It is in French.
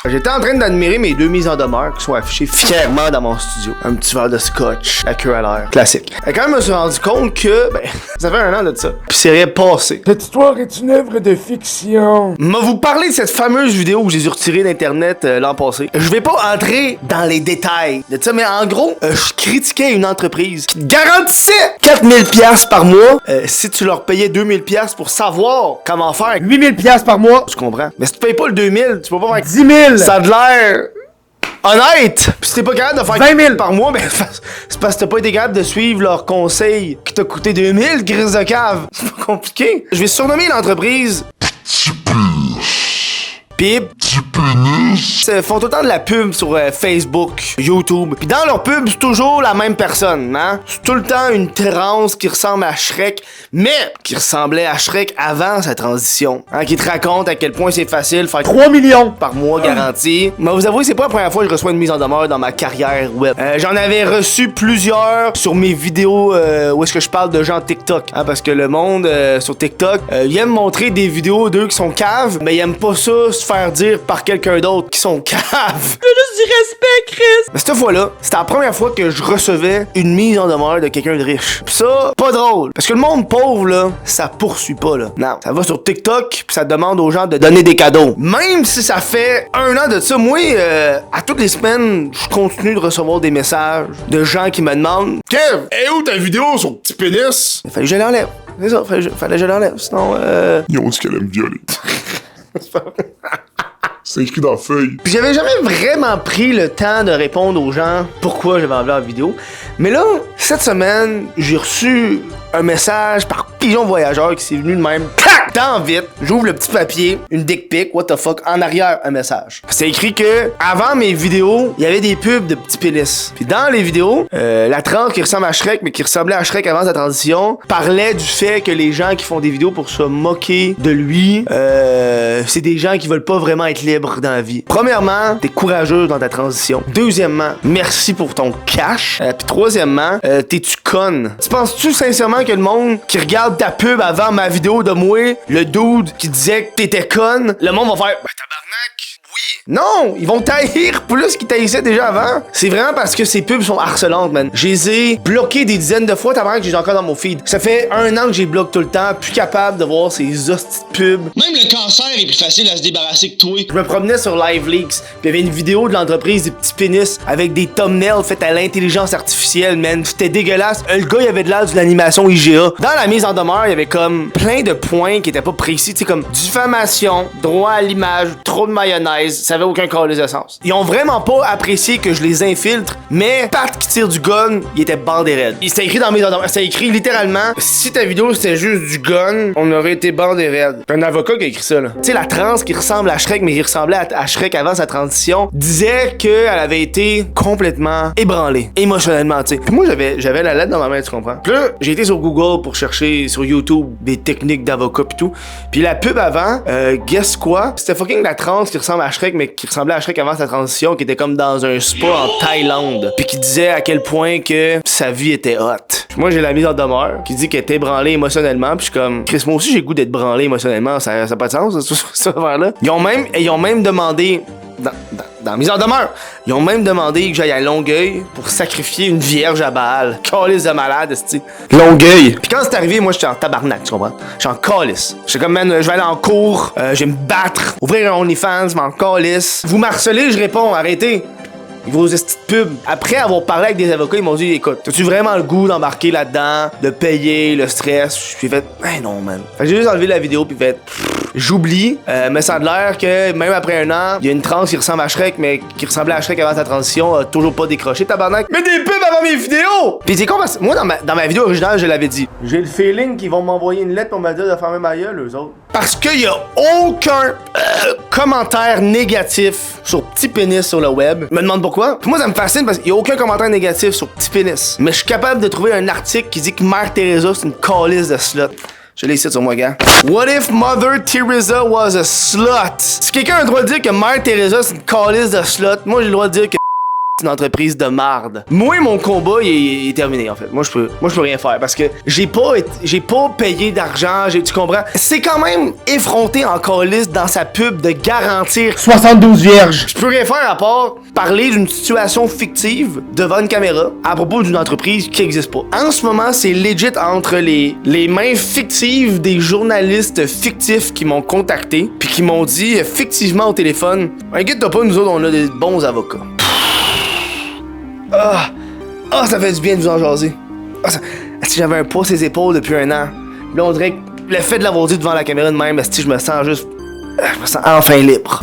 J'étais en train d'admirer mes 2 mises en demeure qui sont affichées fièrement dans mon studio. Un petit verre de scotch, la queue à l'air. Classique. Et quand même, je me suis rendu compte que, ça fait 1 an de ça. Puis c'est rien passé. Cette histoire est une œuvre de fiction. M'a vous parler de cette fameuse vidéo que j'ai retirée d'internet l'an passé. Je vais pas entrer dans les détails de ça, mais en gros, je critiquais une entreprise qui te garantissait 4000$ par mois si tu leur payais 2000$ pour savoir comment faire. 8000$ par mois. Tu comprends? Mais si tu payes pas le 2000, tu peux pas faire 10 000. Ça a de l'air honnête. Pis si t'es pas capable de faire 20 000 par mois, c'est parce que t'as pas été capable de suivre leurs conseils qui t'a coûté 2000, grise de cave. C'est pas compliqué. Je vais surnommer l'entreprise Pip. Ils font tout le temps de la pub sur Facebook, YouTube. Puis dans leur pub, c'est toujours la même personne, hein? C'est tout le temps une trans qui ressemble à Shrek, mais qui ressemblait à Shrek avant sa transition. Hein? Qui te raconte à quel point c'est facile de faire 3 millions par mois garanti. Mais vous avouez, c'est pas la première fois que je reçois une mise en demeure dans ma carrière web. J'en avais reçu plusieurs sur mes vidéos où est-ce que je parle de gens TikTok. Hein? Parce que le monde sur TikTok, il aime montrer des vidéos d'eux qui sont caves, mais il aime pas ça se faire dire par quelqu'un d'autre qui sont caves. C'est juste du respect, Chris. Mais cette fois-là, c'était la première fois que je recevais une mise en demeure de quelqu'un de riche. Pis ça, pas drôle. Parce que le monde pauvre, là, ça poursuit pas, là. Non, ça va sur TikTok, pis ça demande aux gens de donner des cadeaux. Même si ça fait 1 an de ça, moi, à toutes les semaines, je continue de recevoir des messages de gens qui me demandent « Kev, est où ta vidéo sur petit pénis? » Il fallait que je l'enlève. C'est ça, fallait que je l'enlève. Sinon, Ils ont dit qu'elle aime violer. C'est écrit dans la feuille. Puis j'avais jamais vraiment pris le temps de répondre aux gens pourquoi j'avais enlevé la vidéo. Mais là, cette semaine, j'ai reçu un message par pigeon voyageur qui s'est venu de même. Tant vite, j'ouvre le petit papier, une dick pic, what the fuck, en arrière, un message. C'est écrit que, avant mes vidéos, il y avait des pubs de petits pénis. Puis dans les vidéos, la trans qui ressemble à Shrek, mais qui ressemblait à Shrek avant sa transition, parlait du fait que les gens qui font des vidéos pour se moquer de lui, c'est des gens qui veulent pas vraiment être libres dans la vie. Premièrement, t'es courageux dans ta transition. Deuxièmement, merci pour ton cash. Puis troisièmement, t'es-tu conne? Tu penses-tu sincèrement que le monde qui regarde ta pub avant ma vidéo de moi, le dude qui disait que t'étais conne, le monde va faire tabarnak, oui. Non, ils vont taillir plus qu'ils taillissaient déjà avant. C'est vraiment parce que ces pubs sont harcelantes, man. Je les ai bloquées des dizaines de fois, tabarnak, que j'ai encore dans mon feed. Ça fait 1 an que j'ai bloqué tout le temps, plus capable de voir ces hosties de pubs. Même le cancer est plus facile à se débarrasser que toi. Je me promenais sur LiveLeaks, puis il y avait une vidéo de l'entreprise des petits pénis avec des thumbnails faits à l'intelligence artificielle, man. C'était dégueulasse. Le gars, il avait de l'air de l'animation IGA. Dans la mise en demeure, il y avait comme plein de points qui étaient pas précis, tu sais, comme diffamation, droit à l'image, trop de mayonnaise, ça avait aucun calice de sens. Ils ont vraiment pas apprécié que je les infiltre, mais Pat qui tire du gun, il était bandé raide. C'était écrit dans mise en demeure, c'était écrit littéralement, si ta vidéo c'était juste du gun, on aurait été bandé raide. Un avocat qui a écrit ça, là. Tu sais, la trans qui ressemble à Shrek, mais qui ressemblait à Shrek avant sa transition, disait qu'elle avait été complètement ébranlée, émotionnellement, tu sais. Puis moi, j'avais la lettre dans ma main, tu comprends? Puis là, j'ai été sur Google pour chercher sur YouTube des techniques d'avocat pis tout. Puis la pub avant, guess quoi? C'était fucking la trans qui ressemble à Shrek, mais qui ressemblait à Shrek avant sa transition, qui était comme dans un spa en Thaïlande. Puis qui disait à quel point que sa vie était hot. Puis moi, j'ai la mise en demeure qui dit qu'elle était branlée émotionnellement. Puis je suis comme, Chris, moi aussi, j'ai le goût d'être branlé émotionnellement. Ça a pas de sens, ça, affaire-là. Ils ont même demandé, dans mise en demeure, ils ont même demandé que j'aille à Longueuil pour sacrifier une vierge à Baal. Calice de malade, c'ti. Longueuil. Puis quand c'est arrivé, moi, j'étais en tabarnak, tu comprends? J'étais en calice. J'étais comme, man, je vais aller en cours, je vais me battre, ouvrir un OnlyFans, m'en calice. Vous m'harcelez, je réponds, arrêtez. Vos petites pubs. Après avoir parlé avec des avocats, ils m'ont dit, écoute, as-tu vraiment le goût d'embarquer là-dedans, de payer le stress? J'ai fait, non, man. Fait que j'ai juste enlevé la vidéo puis fait, j'oublie. Mais ça a l'air que même après 1 an, il y a une trans qui ressemble à Shrek, mais qui ressemblait à Shrek avant sa transition, a toujours pas décroché, tabarnak. Mais des pubs avant mes vidéos! Pis c'est con parce que moi, dans ma vidéo originale, je l'avais dit. J'ai le feeling qu'ils vont m'envoyer une lettre pour me dire de fermer ma gueule, eux autres. Parce qu'il y a aucun commentaire négatif sur Petit Pénis sur le web. Je me demande pourquoi. Puis moi, ça me fascine parce qu'il y a aucun commentaire négatif sur Petit Pénis. Mais je suis capable de trouver un article qui dit que Mère Teresa, c'est une calice de slut. Je l'ai ici sur moi, gars. What if Mother Teresa was a slut? Si quelqu'un a le droit de dire que Mère Teresa, c'est une calice de slut, moi, j'ai le droit de dire que une entreprise de marde. Moi, mon combat, il est terminé, en fait. Moi, je peux rien faire parce que j'ai pas payé d'argent, tu comprends? C'est quand même effronté en calice dans sa pub de garantir 72 vierges. je peux rien faire à part parler d'une situation fictive devant une caméra à propos d'une entreprise qui existe pas. En ce moment, c'est legit entre les mains fictives des journalistes fictifs qui m'ont contacté puis qui m'ont dit fictivement au téléphone, inquiète-toi pas, nous autres, on a des bons avocats. Ça fait du bien de vous en jaser. Si j'avais un poids sur les épaules depuis un an, là on dirait que le fait de l'avoir dit devant la caméra de même, je me sens juste... Je me sens enfin libre.